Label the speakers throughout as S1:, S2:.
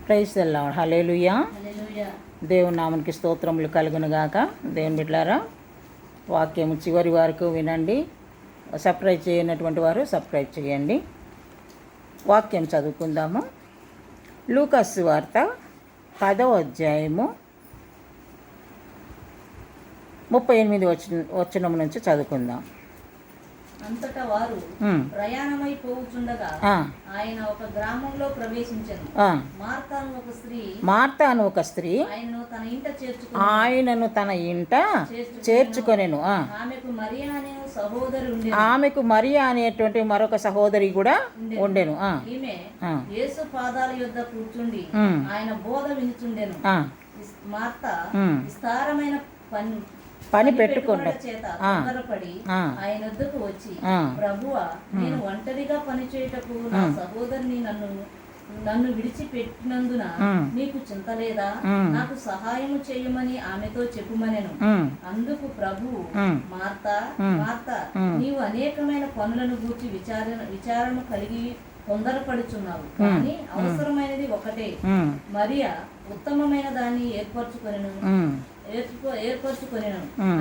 S1: Praise the lord. హల్లెలూయా. దేవుని నామానికి స్తోత్రములు కలుగునుగాక. దేవుని బిడ్డలారా, వాక్యము చివరి వరకు వినండి. సబ్స్క్రైబ్ చేయనటువంటి వారు సబ్స్క్రైబ్ చేయండి. వాక్యం చదువుకుందాము. లూకాసు వార్త 10వ అధ్యాయము 38 వచనం నుంచి చదువుకుందాం.
S2: అంతటా వారు ప్రయాణమై పోవుచుండగా ఆయన ఒక గ్రామంలో ప్రవేశించెను.
S1: మార్తా అను ఒక స్త్రీ ఆయనను తన ఇంట చేర్చుకొనెను. ఆమెకు మరియా అనేటువంటి మరొక సహోదరి కూడా ఉండెను.
S2: యేసు పాదాల యొద్ద కూర్చుండి ఆయన బోధ వినుచుండెను. మార్తా విస్తారమైన
S1: పని పెట్టుకుంటా
S2: ఆయన వద్దకు వచ్చి, ప్రభువా, నేను ఒంటరిగా పని చేయుటకు నా సహోదరిని నన్ను విడిచిపెట్టినందున నీకు చింత లేదా? నాకు సహాయము చేయమని ఆమెతో చెప్పుమనెను. అందుకు ప్రభువు, మార్తా మార్తా, నీవు అనేకమైన పనులను గూర్చి విచారణ కలిగి తొందరపడుచున్నావు, కానీ అవసరమైనది ఒకటే. మరియా ఉత్తమమైన దాన్ని ఏర్పరచుకొనెను,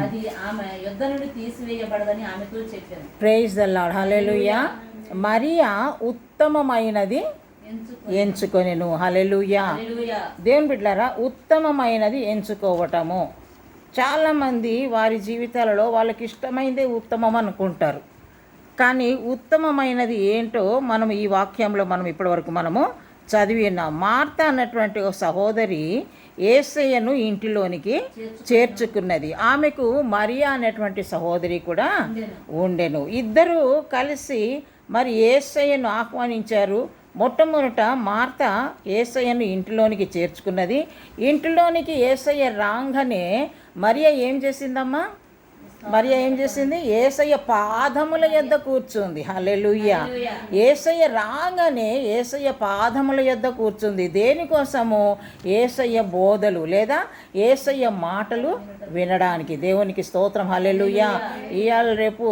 S2: అది ఆమె యొద్ద నుండి తీసివేయబడదని ఆమెతో చెప్పాను.
S1: Praise the lord. హల్లెలూయా. మరియా ఉత్తమమైనది ఎంచుకొనెను. హల్లెలూయా. దేవుని బిడ్డలారా, ఉత్తమమైనది ఎంచుకోవటము. చాలామంది వారి జీవితాలలో వాళ్ళకి ఇష్టమైనదే ఉత్తమం అనుకుంటారు. కానీ ఉత్తమమైనది ఏంటో మనం ఈ వాక్యంలో ఇప్పటివరకు చదివి ఉన్నాం. మార్తా అన్నటువంటి ఒక సహోదరి యేసయ్యను ఇంటిలోనికి చేర్చుకున్నది. ఆమెకు మరియా అనేటువంటి సహోదరి కూడా ఉండెను. ఇద్దరు కలిసి మరి యేసయ్యను ఆహ్వానించారు. మొట్టమొదట మార్తా యేసయ్యను ఇంటిలోనికి చేర్చుకున్నది. ఇంటిలోనికి యేసయ్య రాగానే మరియా ఏం చేసిందమ్మా? మరియా ఏం చేసింది? యేసయ్య పాదముల యొద్ద కూర్చుంది. హల్లెలూయా. యేసయ్య రాగానే యేసయ్య పాదముల యొద్ద కూర్చుంది. దేనికోసము? యేసయ్య బోధలు లేదా యేసయ్య మాటలు వినడానికి. దేవునికి స్తోత్రం. హల్లెలూయా. ఇవాళ రేపు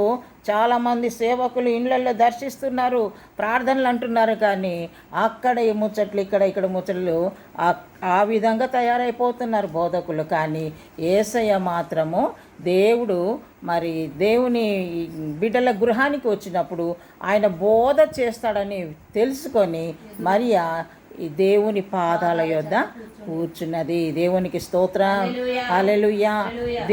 S1: చాలామంది సేవకులు ఇళ్ళల్లో దర్శిస్తున్నారు, ప్రార్థనలు అంటున్నారు, కానీ అక్కడ ఈ ముచ్చట్లు ఇక్కడ ముచ్చట్లు ఆ విధంగా తయారైపోతున్నారు బోధకులు. కానీ యేసయ్య మాత్రము దేవుని బిడ్డల గృహానికి వచ్చినప్పుడు ఆయన బోధ చేస్తాడని తెలుసుకొని మరియా ఈ దేవుని పాదాల యొద్ద కూర్చున్నది. దేవునికి స్తోత్రం. హల్లెలూయా.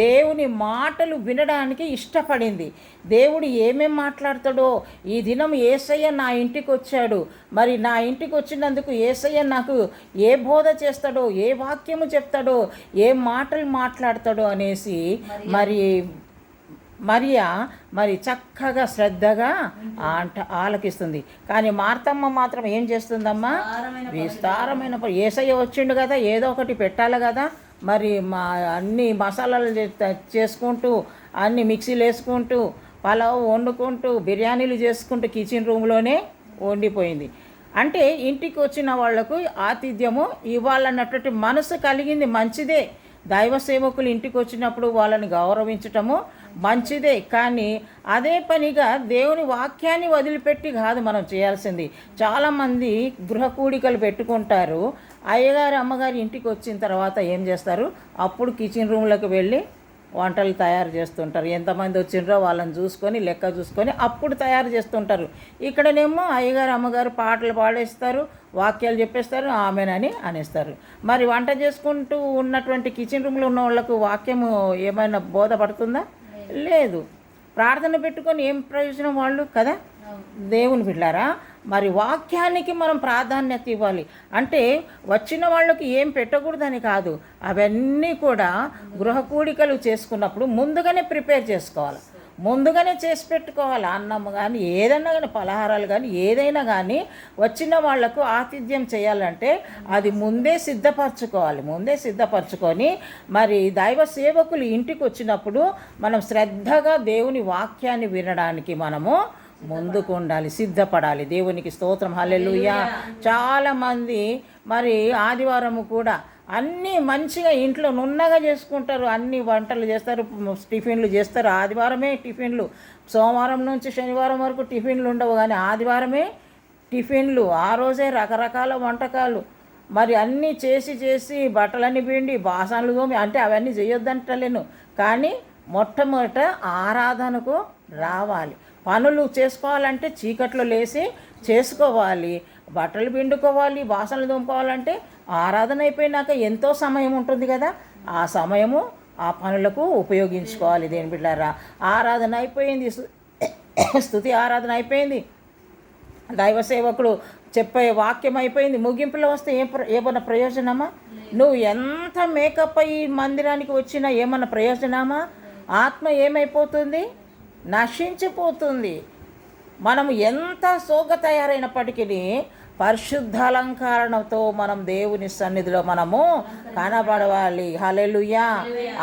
S1: దేవుని మాటలు వినడానికి ఇష్టపడింది. దేవుడు ఏమేం మాట్లాడతాడో, ఈ దినం యేసయ్య నా ఇంటికి వచ్చాడు, మరి నా ఇంటికి వచ్చినందుకు యేసయ్య నాకు ఏ బోధ చేస్తాడో, ఏ వాక్యము చెప్తాడో, ఏ మాటలు మాట్లాడతాడో అనేసి మరియా చక్కగా శ్రద్ధగా ఆలకిస్తుంది. కానీ మార్తమ్మ మాత్రం ఏం చేస్తుందమ్మా? విస్తారమైన యేసయ్య వచ్చిండు కదా, ఏదో ఒకటి పెట్టాలి కదా, మరి అన్ని మసాలాలు చేసుకుంటూ, అన్ని మిక్సీలు వేసుకుంటూ, పలావ్ వండుకుంటూ, బిర్యానీలు చేసుకుంటూ కిచెన్ రూమ్లోనే వండిపోయింది. అంటే ఇంటికి వచ్చిన వాళ్లకు ఆతిథ్యము ఇవ్వాలన్నటువంటి మనసు కలిగింది. మంచిదే. దైవ సేవకులు ఇంటికి వచ్చినప్పుడు వాళ్ళని గౌరవించటము మంచిదే. కానీ అదే పనిగా దేవుని వాక్యాన్ని వదిలిపెట్టి కాదు మనం చేయాల్సింది. చాలామంది గృహ కూడికలు పెట్టుకుంటారు. అయ్యగారు అమ్మగారు ఇంటికి వచ్చిన తర్వాత ఏం చేస్తారు? అప్పుడు కిచెన్ రూమ్లోకి వెళ్ళి వంటలు తయారు చేస్తుంటారు. ఎంతమంది వచ్చిండ్రో వాళ్ళని చూసుకొని లెక్క చూసుకొని అప్పుడు తయారు చేస్తుంటారు. ఇక్కడనేమో అయ్యగారు అమ్మగారు పాటలు పాడేస్తారు, వాక్యాలు చెప్పేస్తారు, ఆమెనని అనేస్తారు. మరి వంట చేసుకుంటూ ఉన్నటువంటి కిచెన్ రూమ్లో ఉన్న వాళ్ళకు వాక్యము ఏమైనా బోధపడుతుందా? లేదు. ప్రార్థన పెట్టుకొని ఏం ప్రయోజనం వాళ్ళు కదా. దేవుని బిడ్డలారా, మరి వాక్యానికి మనం ప్రాధాన్యత ఇవ్వాలి. అంటే వచ్చిన వాళ్ళకి ఏం పెట్టకూడదని కాదు, అవన్నీ కూడా గృహ కూడికలు చేసుకున్నప్పుడు ముందుగానే ప్రిపేర్ చేసుకోవాలి, ముందుగానే చేసి పెట్టుకోవాలి. అన్నం కానీ ఏదైనా కానీ, పలహారాలు కానీ ఏదైనా కానీ వచ్చిన వాళ్లకు ఆతిథ్యం చేయాలంటే అది ముందే సిద్ధపరచుకొని మరి దైవ సేవకులు ఇంటికి వచ్చినప్పుడు మనం శ్రద్ధగా దేవుని వాక్యాన్ని వినడానికి మనము ముందుకు ఉండాలి, సిద్ధపడాలి. దేవునికి స్తోత్రం. హల్లెలూయా. చాలామంది మరి ఆదివారము కూడా అన్నీ మంచిగా ఇంట్లో నున్నగా చేసుకుంటారు, అన్ని వంటలు చేస్తారు, టిఫిన్లు చేస్తారు. ఆదివారమే టిఫిన్లు, సోమవారం నుంచి శనివారం వరకు టిఫిన్లు ఉండవు, కానీ ఆదివారమే టిఫిన్లు. ఆ రోజే రకరకాల వంటకాలు, మరి అన్నీ చేసి బట్టలన్నీ పిండి బాసనలు తోమి అంటే అవన్నీ చేయొద్దంటలేను, కానీ మొట్టమొదట ఆరాధనకు రావాలి. పనులు చేసుకోవాలంటే చీకట్లో లేచి చేసుకోవాలి, బట్టలు పిండుకోవాలి, బాసనలు తోముకోవాలంటే ఆరాధన అయిపోయినాక ఎంతో సమయం ఉంటుంది కదా, ఆ సమయము ఆ పనులకు ఉపయోగించుకోవాలి. దేని బిడ్డారా, ఆరాధన అయిపోయింది, స్తుతి ఆరాధన అయిపోయింది, దైవ సేవకుడు చెప్పే వాక్యం అయిపోయింది, ముగింపులో వస్తే ఏమన్నా ప్రయోజనమా? నువ్వు ఎంత మేకప్ అయ్యి మందిరానికి వచ్చినా ఏమన్నా ప్రయోజనమా? ఆత్మ ఏమైపోతుంది? నశించిపోతుంది. మనం ఎంత సోగ తయారైనప్పటికీ పరిశుద్ధ అలంకరణతో మనం దేవుని సన్నిధిలో మనము కనబడవాలి. హల్లెలూయా,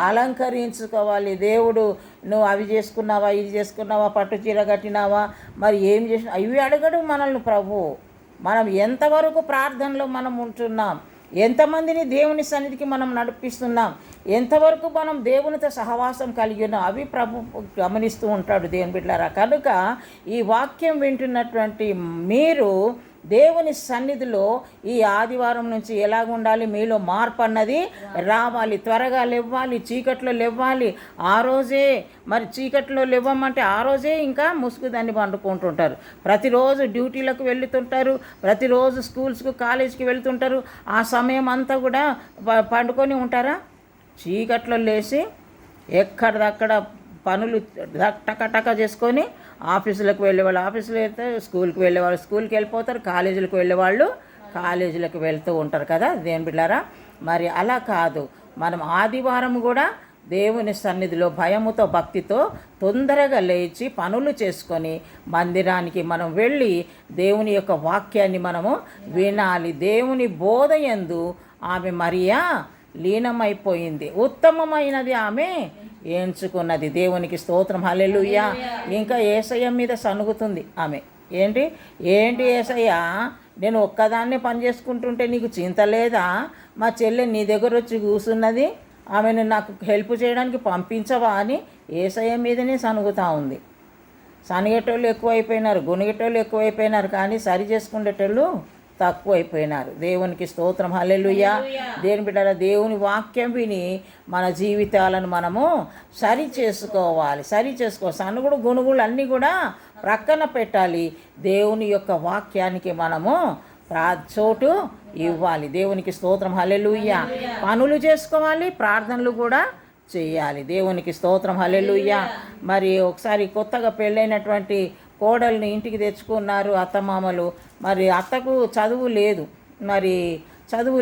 S1: అలంకరించుకోవాలి. దేవుడు నువ్వు అవి చేసుకున్నావా, ఇది చేసుకున్నావా, పట్టు చీర కట్టినావా, మరి ఏం చేసినా ఇవి అడగడు మనల్ని ప్రభు. మనం ఎంతవరకు ప్రార్థనలో మనం ఉంటున్నాం, ఎంతమందిని దేవుని సన్నిధికి మనం నడిపిస్తున్నాం, ఎంతవరకు మనం దేవునితో సహవాసం కలిగి ఉన్నాం, అవి ప్రభు గమనిస్తూ ఉంటాడు దేవుని బిడ్డలారా. కనుక ఈ వాక్యం వింటున్నటువంటి మీరు దేవుని సన్నిధిలో ఈ ఆదివారం నుంచి ఎలాగ ఉండాలి, మీలో మార్పు అన్నది రావాలి. త్వరగా లేవ్వాలి, చీకట్లో లేవ్వాలి. ఆ రోజే మరి చీకట్లో లేవమంటే ఆ రోజే ఇంకా ముసుగు దాన్ని పండుకుంటుంటారు. ప్రతిరోజు డ్యూటీలకు వెళ్తుంటారు, ప్రతిరోజు స్కూల్స్కు కాలేజీకి వెళ్తుంటారు. ఆ సమయం అంతా కూడా పండుకొని ఉంటారా? చీకట్లో లేచి ఎక్కడిదక్కడ పనులు టక చేసుకొని ఆఫీసులకు వెళ్ళేవాళ్ళు ఆఫీసులు వెళ్తే, స్కూల్కి వెళ్ళేవాళ్ళు స్కూల్కి వెళ్ళిపోతారు, కాలేజీలకు వెళ్ళేవాళ్ళు కాలేజీలకు వెళ్తూ ఉంటారు కదా దేవుని బిడ్డలారా. మరి అలా కాదు, మనం ఆదివారం కూడా దేవుని సన్నిధిలో భయముతో భక్తితో తొందరగా లేచి పనులు చేసుకొని మందిరానికి మనం వెళ్ళి దేవుని యొక్క వాక్యాన్ని మనము వినాలి. దేవుని బోధ యందు ఆమె మరియా లీనమైపోయింది, ఉత్తమమైనది ఆమె ఎంచుకున్నది. దేవునికి స్తోత్రం, హల్లెలూయా. ఇంకా యేసయ్య మీద సనుగుతుంది ఆమె. ఏంటి యేసయ్య, నేను ఒక్కదాన్నే పని చేసుకుంటుంటే నీకు చింత లేదా? మా చెల్లె నీ దగ్గర వచ్చి కూర్చున్నది, ఆమెను నాకు హెల్ప్ చేయడానికి పంపించవా అని యేసయ్య మీదనే సనుగుతూ ఉంది. సనిగేటోళ్ళు ఎక్కువైపోయినారు, గునిగేటోళ్ళు ఎక్కువైపోయినారు, కానీ సరి చేసుకునేటోళ్ళు తక్కువైపోయినారు. దేవునికి స్తోత్రం, హల్లెలూయా. దేవుని బిడ్డల దేవుని వాక్యం విని మన జీవితాలను మనము సరి చేసుకోవాలి. సనుగుడు గుణుగులు అన్నీ కూడా ప్రక్కన పెట్టాలి. దేవుని యొక్క వాక్యానికి మనము చోటు ఇవ్వాలి. దేవునికి స్తోత్రం, హల్లెలూయా. పనులు చేసుకోవాలి, ప్రార్థనలు కూడా చేయాలి. దేవునికి స్తోత్రం, హల్లెలూయా. మరి ఒకసారి కొత్తగా పెళ్ళైనటువంటి కోడల్ని ఇంటికి తెచ్చుకున్నారు అత్తమామలు. మరి అత్తకు చదువు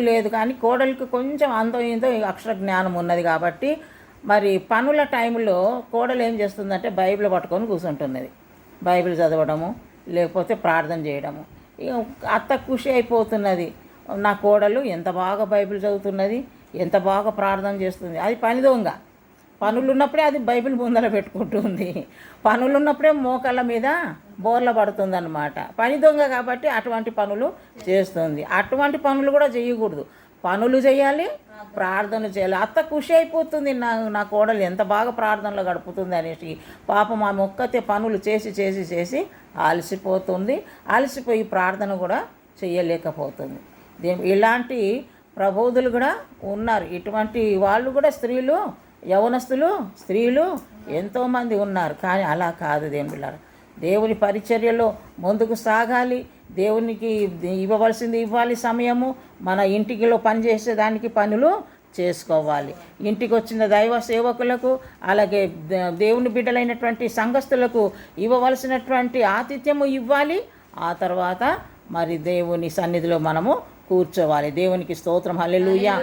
S1: లేదు కానీ కోడలికి కొంచెం అంతో ఇంతో అక్షర జ్ఞానం ఉన్నది కాబట్టి మరి పనుల టైంలో కోడలు ఏం చేస్తుందంటే బైబిల్ పట్టుకొని కూర్చుంటున్నది. బైబిల్ చదవడము లేకపోతే ప్రార్థన చేయడము. ఇక అత్త ఖుషి అయిపోతున్నది, నా కోడలు ఎంత బాగా బైబిల్ చదువుతున్నది, ఎంత బాగా ప్రార్థన చేస్తుంది. అది పని దొంగ. పనులు ఉన్నప్పుడే అది బైబిల్ ముందర పెట్టుకుంటుంది, పనులు ఉన్నప్పుడే మోకాళ్ళ మీద బోర్ల పడుతుంది అన్నమాట. పని దొంగ కాబట్టి అటువంటి పనులు చేస్తుంది. అటువంటి పనులు కూడా చేయకూడదు, పనులు చేయాలి, ప్రార్థన చేయాలి. అత్త ఖుషి అయిపోతుంది, నా కోడలు ఎంత బాగా ప్రార్థనలో గడుపుతుంది అనేసి. పాపం ఆమె ఒక్కతే పనులు చేసి అలసిపోతుంది, అలసిపోయి ప్రార్థన కూడా చేయలేకపోతుంది. ఇలాంటి ప్రబోధులు కూడా ఉన్నారు. ఇటువంటి వాళ్ళు కూడా యవనస్తులు స్త్రీలు ఎంతోమంది ఉన్నారు. కానీ అలా కాదు దేవుని బిడ్డలారా. దేవుని పరిచర్యలో ముందుకు సాగాలి, దేవునికి ఇవ్వవలసింది ఇవ్వాలి సమయము. మన ఇంటికిలో పనిచేసేదానికి పనులు చేసుకోవాలి. ఇంటికి వచ్చిన దైవ సేవకులకు అలాగే దేవుని బిడ్డలైనటువంటి సంఘస్థులకు ఇవ్వవలసినటువంటి ఆతిథ్యము ఇవ్వాలి. ఆ తర్వాత మరి దేవుని సన్నిధిలో మనము కూర్చోవాలి. దేవునికి స్తోత్రం, హల్లెలూయా.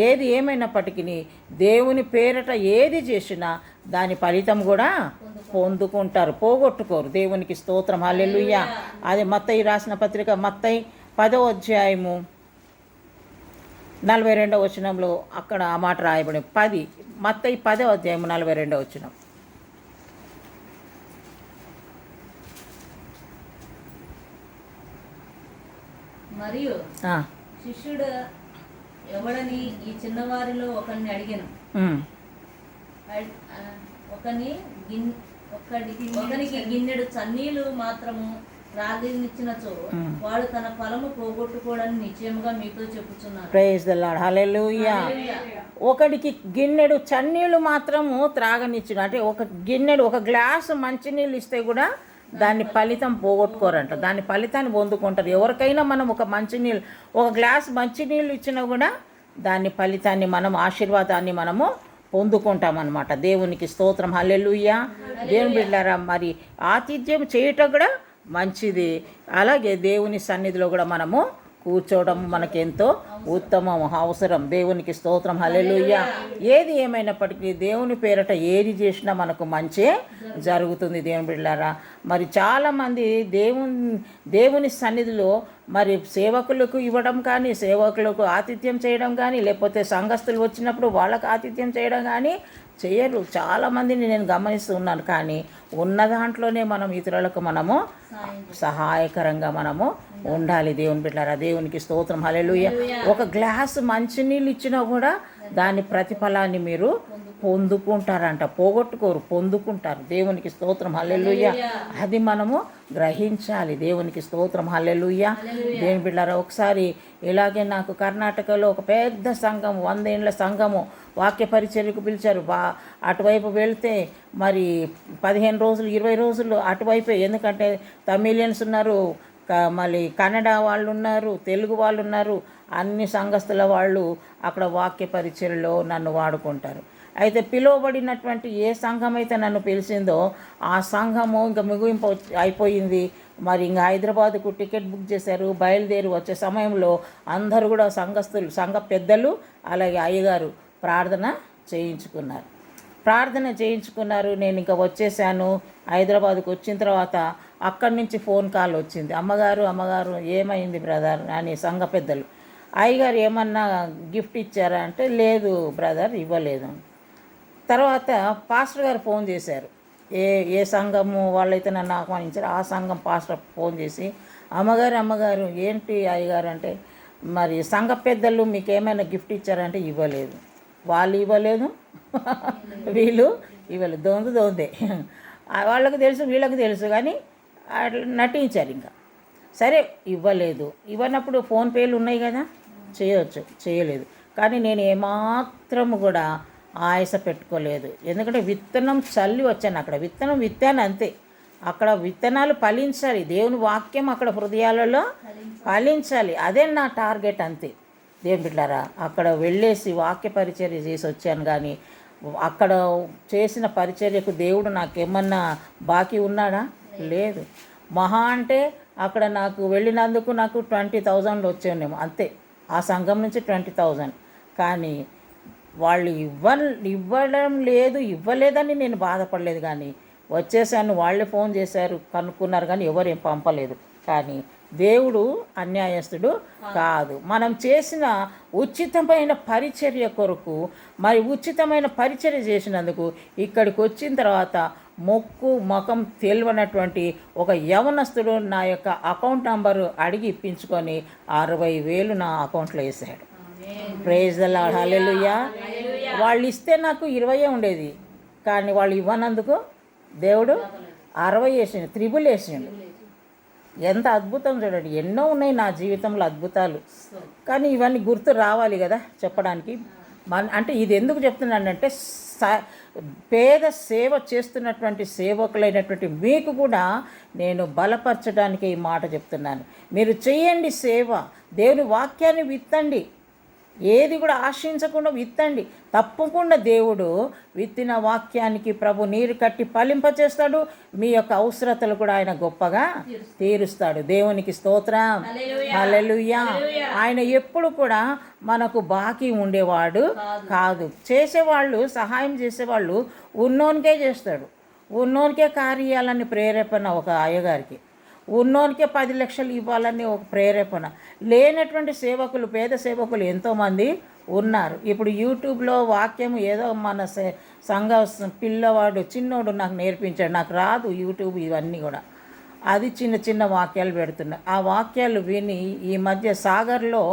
S1: ఏది ఏమైనప్పటికీ దేవుని పేరట ఏది చేసినా దాని ఫలితం కూడా పొందుకుంటారు, పోగొట్టుకోరు. దేవునికి స్తోత్రం, హల్లెలూయా. అది మత్తయి రాసిన పత్రిక మత్తయి 10వ అధ్యాయము 42వ వచనంలో అక్కడ ఆ మాట రాయబడి మత్తయి 10వ అధ్యాయము 42వ వచనం.
S2: మరియు శిష్యుడు ఎవడని ఈ చిన్నవారిలో ఒకరిని అడిగాను. ఒకనికి గిన్నెడు చన్నీళ్ళు మాత్రము ప్రార్థించినచో వాడు తన ఫలము పోగొట్టుకోవడానికి నిశ్చయముగా మీతో చెప్పుచున్నాను.
S1: ప్రైజ్ ద లార్డ్, హల్లెలూయా. ఒకడికి గిన్నెడు చన్నీళ్ళు మాత్రము త్రాగనిచ్చిన, అంటే ఒక గ్లాసు మంచినీళ్ళు ఇస్తే కూడా దాని ఫలితం పోగొట్టుకోరంట, దాని ఫలితాన్ని పొందుకుంటారు. ఎవరికైనా మనం ఒక గ్లాస్ మంచినీళ్ళు ఇచ్చినా కూడా దాని ఫలితాన్ని ఆశీర్వాదాన్ని మనము పొందుకుంటామన్నమాట. దేవునికి స్తోత్రం, హల్లెలూయా. దేవుని బిడ్డలారా, మరి ఆతిథ్యం చేయటం కూడా మంచిది. అలాగే దేవుని సన్నిధిలో కూడా మనము కూర్చోవడం మనకెంతో ఉత్తమం, అవసరం. దేవునికి స్తోత్రం, హల్లెలూయా. ఏది ఏమైనప్పటికీ దేవుని పేరట ఏది చేసినా మనకు మంచే జరుగుతుంది. దేవుని బిడ్డలారా, మరి చాలామంది దేవుని సన్నిధిలో మరి సేవకులకు ఇవ్వడం కానీ, సేవకులకు ఆతిథ్యం చేయడం కానీ, లేకపోతే సంఘస్థులు వచ్చినప్పుడు వాళ్ళకు ఆతిథ్యం చేయడం కానీ చేయరు. చాలామందిని నేను గమనిస్తూ ఉన్నాను. కానీ ఉన్న దాంట్లోనే మనం ఇతరులకు సహాయకరంగా ఉండాలి. దేవుని బిడ్డలారా, దేవునికి స్తోత్రం, హల్లెలూయా. ఒక గ్లాసు మంచినీళ్ళు ఇచ్చినా కూడా దాని ప్రతిఫలాన్ని మీరు పొందుకుంటారంట, పోగొట్టుకోరు, పొందుకుంటారు. దేవునికి స్తోత్రం, హల్లెలూయా. అది మనము గ్రహించాలి. దేవునికి స్తోత్రం, హల్లెలూయా. దేవుని బిడ్డలారా, ఒకసారి ఇలాగే నాకు కర్ణాటకలో ఒక పెద్ద సంఘం, 100 ఏళ్ల సంఘము వాక్య పరిచర్యకు పిలిచారు. అటువైపు వెళ్తే మరి 15 రోజులు 20 రోజులు అటువైపే, ఎందుకంటే తమిళియన్స్ ఉన్నారు, మళ్ళీ కన్నడ వాళ్ళు ఉన్నారు, తెలుగు వాళ్ళు ఉన్నారు, అన్ని సంఘస్థుల వాళ్ళు అక్కడ వాక్య పరిచర్యలో నన్ను వాడుకుంటారు. అయితే పిలువబడినటువంటి ఏ సంఘం అయితే నన్ను పిలిచిందో ఆ సంఘము ఇంకా ముగింపు అయిపోయింది. మరి ఇంకా హైదరాబాద్కు టికెట్ బుక్ చేశారు. బయలుదేరి వచ్చే సమయంలో అందరూ కూడా సంఘ పెద్దలు అలాగే అయ్యగారు ప్రార్థన చేయించుకున్నారు. నేను ఇంకా వచ్చేసాను. హైదరాబాద్కు వచ్చిన తర్వాత అక్కడి నుంచి ఫోన్ కాల్ వచ్చింది. అమ్మగారు ఏమైంది బ్రదర్ అని సంఘ పెద్దలు. అయ్యగారు ఏమన్నా గిఫ్ట్ ఇచ్చారా అంటే లేదు బ్రదర్, ఇవ్వలేదు. తర్వాత పాస్టర్ గారు ఫోన్ చేశారు. ఏ సంఘము వాళ్ళైతే నన్ను ఆహ్వానించారు ఆ సంఘం పాస్టర్ ఫోన్ చేసి, అమ్మగారు ఏంటి అయ్యగారు అంటే, మరి సంఘ పెద్దలు మీకు ఏమైనా గిఫ్ట్ ఇచ్చారంటే ఇవ్వలేదు, వాళ్ళు ఇవ్వలేదు వీళ్ళు ఇవ్వలేదు, దొందే. వాళ్ళకు తెలుసు వీళ్ళకి తెలుసు, కానీ అట్లా నటించారు. ఇంకా సరే ఇవ్వలేదు. ఇవ్వనప్పుడు ఫోన్పేలు ఉన్నాయి కదా, చేయలేదు. కానీ నేను ఏమాత్రము కూడా ఆయాస పెట్టుకోలేదు. ఎందుకంటే విత్తనం చల్లి వచ్చాను. అక్కడ విత్తాను అంతే. అక్కడ విత్తనాలు ఫలించాలి. దేవుని వాక్యం అక్కడ హృదయాలలో ఫలించాలి. అదే నా టార్గెట్ అంతే. దేవుని బిడ్డలారా, అక్కడ వెళ్ళేసి వాక్య పరిచర్య చేసి వచ్చాను. కానీ అక్కడ చేసిన పరిచర్యకు దేవుడు నాకేమన్నా బాకీ ఉన్నాడా? లేదు. మహా అంటే అక్కడ నాకు వెళ్ళినందుకు నాకు 20,000 వచ్చేనేమో అంతే. ఆ సంఘం నుంచి 20,000. కానీ వాళ్ళు ఇవ్వలేదని నేను బాధపడలేదు. కానీ వచ్చేసాను, వాళ్ళే ఫోన్ చేశారు, కనుక్కున్నారు, కానీ ఎవరు ఏం పంపలేదు. కానీ దేవుడు అన్యాయస్తుడు కాదు. మనం చేసిన ఉచితమైన పరిచర్య కొరకు, మరి ఉచితమైన పరిచర్య చేసినందుకు ఇక్కడికి వచ్చిన తర్వాత ముఖం తెలియనటువంటి ఒక యవనస్తుడు నా యొక్క అకౌంట్ నంబరు అడిగి ఇప్పించుకొని 60,000 నా అకౌంట్లో వేసాడు. ప్రైజ్ ద లార్డ్, హల్లెలూయా. వాళ్ళు ఇస్తే నాకు 20 ఉండేది, కానీ వాళ్ళు ఇవ్వనందుకు దేవుడు 60 వేసిండు, 3 వేసిండు. ఎంత అద్భుతం చూడండి. ఎన్నో ఉన్నాయి నా జీవితంలో అద్భుతాలు, కానీ ఇవన్నీ గుర్తు రావాలి కదా చెప్పడానికి. అంటే ఇది ఎందుకు చెప్తున్నానంటే, పేద సేవ చేస్తున్నటువంటి సేవకులైనటువంటి మీకు కూడా నేను బలపరచడానికి ఈ మాట చెప్తున్నాను. మీరు చేయండి సేవ, దేవుని వాక్యాన్ని విత్తండి, ఏది కూడా ఆశించకుండా విత్తండి. తప్పకుండా దేవుడు విత్తిన వాక్యానికి ప్రభు నీరు కట్టి ఫలింపచేస్తాడు. మీ యొక్క అవసరతలు కూడా ఆయన గొప్పగా తీరుస్తాడు. దేవునికి స్తోత్రం, హల్లెలూయా. ఆయన ఎప్పుడు కూడా మనకు బాకీ ఉండేవాడు కాదు. చేసేవాళ్ళు, సహాయం చేసేవాళ్ళు ఉన్నోనికే చేస్తాడు. ఉన్నోనికే కార్యాలని ప్రేరేపణ ఒక అయ్యగారికి, ఉన్నోనికే 10 లక్షలు ఇవ్వాలని ఒక ప్రేరేపణ. లేనటువంటి సేవకులు, పేద సేవకులు ఎంతోమంది ఉన్నారు. ఇప్పుడు యూట్యూబ్లో వాక్యం ఏదో మన సంఘ పిల్లవాడు చిన్నోడు నాకు నేర్పించాడు, నాకు రాదు యూట్యూబ్ ఇవన్నీ కూడా. అది చిన్న వాక్యాలు పెడుతున్నా. ఆ వాక్యాలు విని ఈ మధ్య సాగర్లో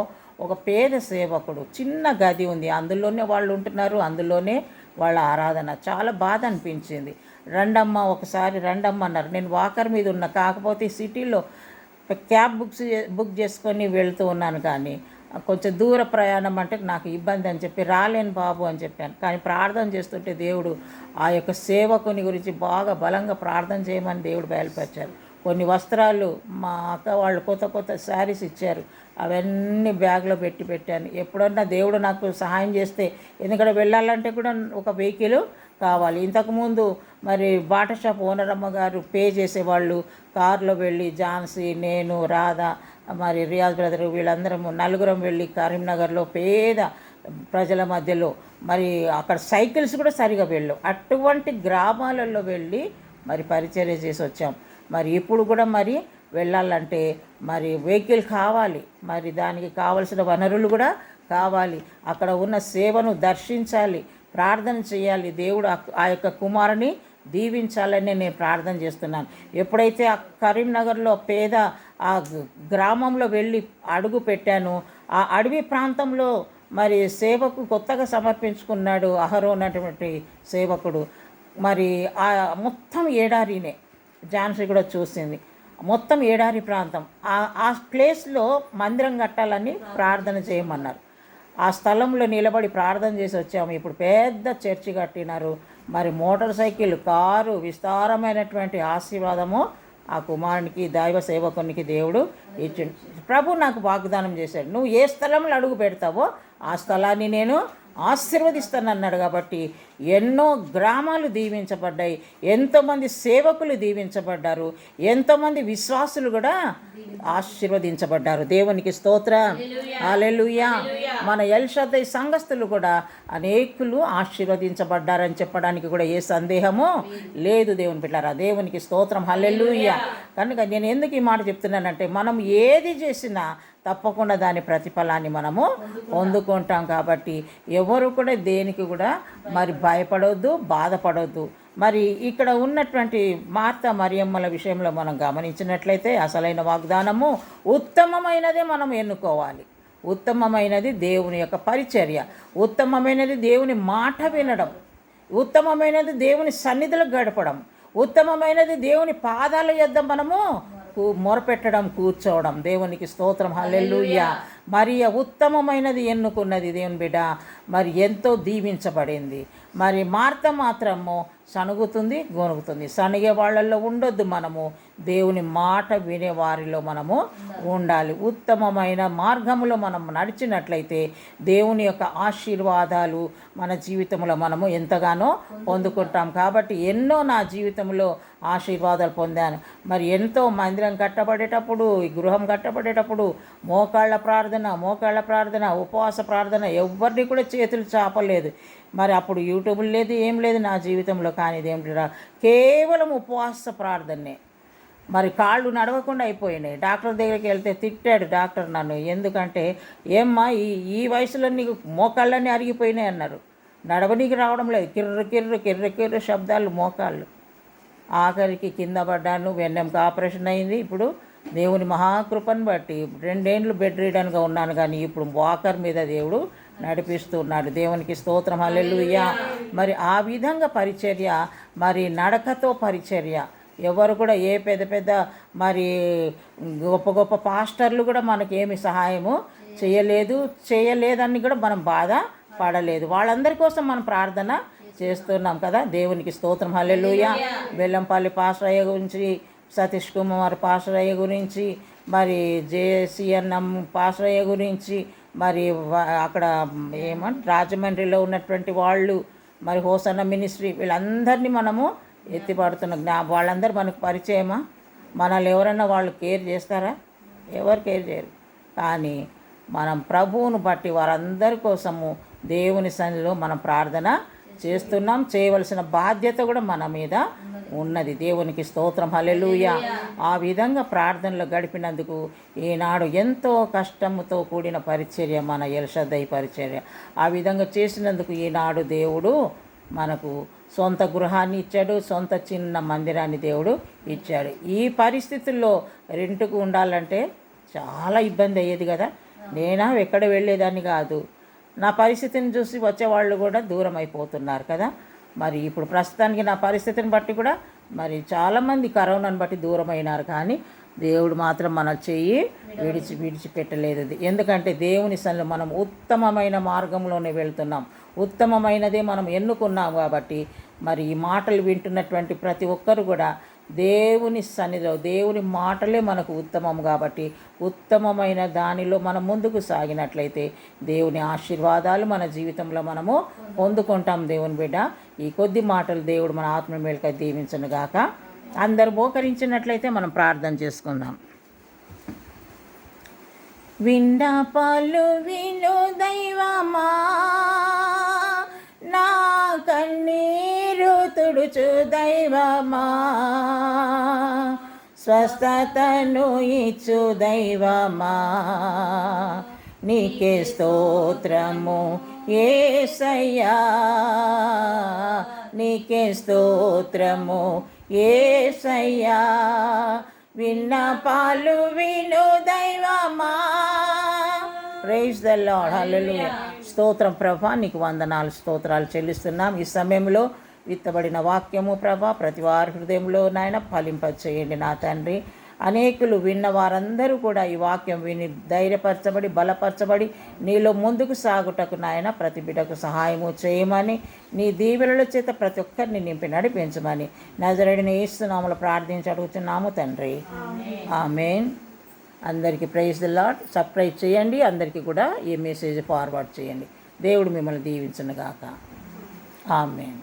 S1: ఒక పేద సేవకుడు, చిన్న గది ఉంది, అందులోనే వాళ్ళు ఉంటున్నారు, అందులోనే వాళ్ళ ఆరాధన. చాలా బాధ అనిపించింది. రండమ్మ ఒకసారి రండమ్మ అన్నారు. నేను వాకర్ మీద ఉన్నా, కాకపోతే సిటీలో క్యాబ్ బుక్ చేసుకొని వెళ్తూ ఉన్నాను. కానీ కొంచెం దూర ప్రయాణం అంటే నాకు ఇబ్బంది అని చెప్పి రాలేను బాబు అని చెప్పాను. కానీ ప్రార్థన చేస్తుంటే దేవుడు ఆ యొక్క సేవకుని గురించి బాగా బలంగా ప్రార్థన చేయమని దేవుడు బయలుపరిచారు. కొన్ని వస్త్రాలు మా అక్క వాళ్ళు కొత్త కొత్త శారీస్ ఇచ్చారు, అవన్నీ బ్యాగ్లో పెట్టాను. ఎప్పుడన్నా దేవుడు నాకు సహాయం చేస్తే, ఎందుకంటే వెళ్ళాలంటే కూడా ఒక వెహికల్ కావాలి. ఇంతకుముందు మరి బాటా షాప్ ఓనర్ అమ్మగారు పే చేసేవాళ్ళు, కారులో వెళ్ళి ఝాన్సీ, నేను, రాధా, మరి రియాజ్ బ్రదర్ వీళ్ళందరము నలుగురం వెళ్ళి కరీంనగర్లో పేద ప్రజల మధ్యలో, మరి అక్కడ సైకిల్స్ కూడా సరిగా వెళ్ళవు, అటువంటి గ్రామాలలో వెళ్ళి మరి పరిచర్య చేసి వచ్చాం. మరి ఇప్పుడు కూడా మరి వెళ్ళాలంటే మరి వెహికల్ కావాలి, మరి దానికి కావలసిన వనరులు కూడా కావాలి. అక్కడ ఉన్న సేవను దర్శించాలి, ప్రార్థన చేయాలి. దేవుడు ఆ యొక్క కుమారుని దీవించాలని నేను ప్రార్థన చేస్తున్నాను. ఎప్పుడైతే ఆ కరీంనగర్లో పేద ఆ గ్రామంలో వెళ్ళి అడుగు పెట్టాను, ఆ అడవి ప్రాంతంలో మరి సేవకు కొత్తగా సమర్పించుకున్నాడు అహరోన్ అటువంటి సేవకుడు. మరి ఆ మొత్తం ఏడారినే ఝాన్సీ కూడా చూసింది, మొత్తం ఏడారి ప్రాంతం. ఆ ప్లేస్లో మందిరం కట్టాలని ప్రార్థన చేయమన్నారు. ఆ స్థలంలో నిలబడి ప్రార్థన చేసి వచ్చాము. ఇప్పుడు పెద్ద చర్చి కట్టినారు. మరి మోటార్ సైకిల్, కారు, విస్తారమైనటువంటి ఆశీర్వాదము ఆ కుమారునికి, దైవ సేవకునికి దేవుడు ఇచ్చిండు. ప్రభు నాకు వాగ్దానం చేశాడు, నువ్వు ఏ స్థలంలో అడుగు పెడతావో ఆ స్థలాన్ని నేను ఆశీర్వదిస్తానన్నాడు. కాబట్టి ఎన్నో గ్రామాలు దీవించబడ్డాయి, ఎంతోమంది సేవకులు దీవించబడ్డారు, ఎంతోమంది విశ్వాసులు కూడా ఆశీర్వదించబడ్డారు. దేవునికి స్తోత్రం, హల్లెలూయా. మన ఎల్షద్దై సంఘస్థులు కూడా అనేకులు ఆశీర్వదించబడ్డారని చెప్పడానికి కూడా ఏ సందేహము లేదు. దేవుని బిడ్డలారా, దేవునికి స్తోత్రం, హల్లెలూయా. కనుక నేను ఎందుకు ఈ మాట చెప్తున్నానంటే, మనం ఏది చేసినా తప్పకుండా దాని ప్రతిఫలాన్ని మనము పొందుకుంటాం. కాబట్టి ఎవరు కూడా దేనికి కూడా మరి భయపడొద్దు, బాధపడొద్దు. మరి ఇక్కడ ఉన్నటువంటి మార్త మరియమ్మల విషయంలో మనం గమనించినట్లయితే అసలైన వాగ్దానము ఉత్తమమైనదే మనం ఎన్నుకోవాలి. ఉత్తమమైనది దేవుని యొక్క పరిచర్య, ఉత్తమమైనది దేవుని మాట వినడం, ఉత్తమమైనది దేవుని సన్నిధిలో గడపడం, ఉత్తమమైనది దేవుని పాదాల యొద్ద మనము మొరపెట్టడం, కూర్చోవడం. దేవునికి స్తోత్రం, హల్లెలూయా. మరి ఉత్తమమైనది ఎన్నుకున్నది దేవుని బిడ్డ, మరి ఎంతో దీవించబడింది. మరి మార్త మాత్రము సణుగుతుంది, గొనుగుతుంది. సణిగే వాళ్ళల్లో ఉండొద్దు, మనము దేవుని మాట వినే వారిలో మనము ఉండాలి. ఉత్తమమైన మార్గంలో మనం నడిచినట్లయితే దేవుని యొక్క ఆశీర్వాదాలు మన జీవితంలో మనము ఎంతగానో పొందుకుంటాం. కాబట్టి ఎన్నో నా జీవితంలో ఆశీర్వాదాలు పొందాను. మరి ఎంతో మందిరం కట్టబడేటప్పుడు, ఈ గృహం కట్టబడేటప్పుడు మోకాళ్ళ ప్రార్థన, ఉపవాస ప్రార్థన, ఎవరిని కూడా చేతులు చాపలేదు. మరి అప్పుడు యూట్యూబ్ లేదు, ఏం లేదు నా జీవితంలో. కానీ ఇదేమిటిరా, కేవలం ఉపవాస ప్రార్థనే. మరి కాళ్ళు నడవకుండా అయిపోయినాయి. డాక్టర్ దగ్గరికి వెళ్తే తిట్టాడు డాక్టర్ నన్ను. ఎందుకంటే ఏమ్మా ఈ వయసులో నీకు మోకాళ్ళన్నీ అరిగిపోయినాయి అన్నారు. నడవనీకి రావడం లేదు, కిర్ర శబ్దాలు మోకాళ్ళు. ఆఖరికి కింద పడ్డాను, వెన్నెంక ఆపరేషన్ అయింది. ఇప్పుడు దేవుని మహాకృపను బట్టి 2 ఏళ్ళు బెడ్ రీడన్గా ఉన్నాను, కానీ ఇప్పుడు వాకర్ మీద దేవుడు నడిపిస్తున్నాడు. దేవునికి స్తోత్రం, హల్లెలూయా. మరి ఆ విధంగా పరిచర్య, మరి నడకతో పరిచర్య. ఎవరు కూడా ఏ పెద్ద మరి గొప్ప పాస్టర్లు కూడా మనకేమి సహాయము చేయలేదని కూడా మనం బాధ పడలేదు. వాళ్ళందరి కోసం మనం ప్రార్థన చేస్తున్నాం కదా. దేవునికి స్తోత్రం, హల్లెలూయా. బెల్లంపల్లి పాస్టరయ్య గురించి, సతీష్ కుమార్ పాస్టరయ్య గురించి, మరి జేసీఎన్ఎం పాస్టరయ్య గురించి, మరి అక్కడ రాజమండ్రిలో ఉన్నటువంటి వాళ్ళు, మరి హోసన్న మినిస్ట్రీ, వీళ్ళందరినీ మనము ఎత్తిపడుతున్నాం. వాళ్ళందరూ మనకు పరిచయమా? మనల్ని ఎవరన్నా వాళ్ళు కేర్ చేస్తారా? ఎవరు కేర్ చేయరు. కానీ మనం ప్రభువును బట్టి వారందరి కోసము దేవుని సన్నిధిలో మనం ప్రార్థన చేస్తున్నాం. చేయవలసిన బాధ్యత కూడా మన మీద ఉన్నది. దేవునికి స్తోత్రం, హల్లెలూయా. ఆ విధంగా ప్రార్థనలో గడిపినందుకు ఈనాడు ఎంతో కష్టంతో కూడిన పరిచర్య మన ఎల్షద్దై పరిచర్య. ఆ విధంగా చేసినందుకు ఈనాడు దేవుడు మనకు సొంత గృహాన్ని ఇచ్చాడు, సొంత చిన్న మందిరాన్ని దేవుడు ఇచ్చాడు. ఈ పరిస్థితుల్లో రెంట్కు ఉండాలంటే చాలా ఇబ్బంది అయ్యేది కదా. నేనా ఎక్కడ వెళ్ళేదాన్ని కాదు. నా పరిస్థితిని చూసి వచ్చేవాళ్ళు కూడా దూరం అయిపోతున్నారు కదా. మరి ఇప్పుడు ప్రస్తుతానికి నా పరిస్థితిని బట్టి కూడా మరి చాలామంది కరోనాను బట్టి దూరం అయినారు, కానీ దేవుడు మాత్రం మన చెయ్యి విడిచిపెట్టలేదు. ఎందుకంటే దేవుని సన్నిధిలో మనం ఉత్తమమైన మార్గంలోనే వెళ్తున్నాం, ఉత్తమమైనదే మనం ఎన్నుకున్నాం. కాబట్టి మరి ఈ మాటలు వింటున్నటువంటి ప్రతి ఒక్కరు కూడా దేవుని సన్నిధిలో దేవుని మాటలే మనకు ఉత్తమం. కాబట్టి ఉత్తమమైన దానిలో మనం ముందుకు సాగినట్లయితే దేవుని ఆశీర్వాదాలు మన జీవితంలో మనము పొందుకుంటాం. దేవుని బిడ్డ, ఈ కొద్ది మాటలు దేవుడు మన ఆత్మ మేలుకై దీవించును గాక. అందరూ మోకరించినట్లయితే మనం ప్రార్థన చేసుకుందాం. విన్నపాలు విను దైవమా, నా కన్నీరు తుడుచు దైవమా, స్వస్థతను ఇచ్చు దైవమా, నీకే స్తోత్రము యేసయ్యా, నీకే స్తోత్రము యేసయ్యా. విన్నపాలు విను దైవమా. Praise the lord. హల్లెలూయా. స్తోత్రం ప్రభా, నీకు వందనాలు స్తోత్రాలు చెల్లిస్తున్నాం. ఈ సమయంలో విత్తబడిన వాక్యము ప్రభా ప్రతి వారి హృదయంలో నాయన ఫలింపచేయండి నా తండ్రి. అనేకులు విన్న వారందరూ కూడా ఈ వాక్యం విని ధైర్యపరచబడి బలపరచబడి నీలో ముందుకు సాగుటకు నాయన ప్రతి బిడ్డకు సహాయము చేయమని, నీ దీవెనల చేత ప్రతి ఒక్కరిని నింపి నడిపించమని నజరేయుడైన యేసు నామములో ప్రార్థించి అడుగుతున్నాము తండ్రి. ఆమేన్. అందరికీ ప్రైజ్ ది లార్డ్. సబ్స్క్రైబ్ చేయండి, అందరికీ కూడా ఈ మెసేజ్ ఫార్వర్డ్ చేయండి. దేవుడు మిమ్మల్ని దీవించును గాక. ఆమేన్.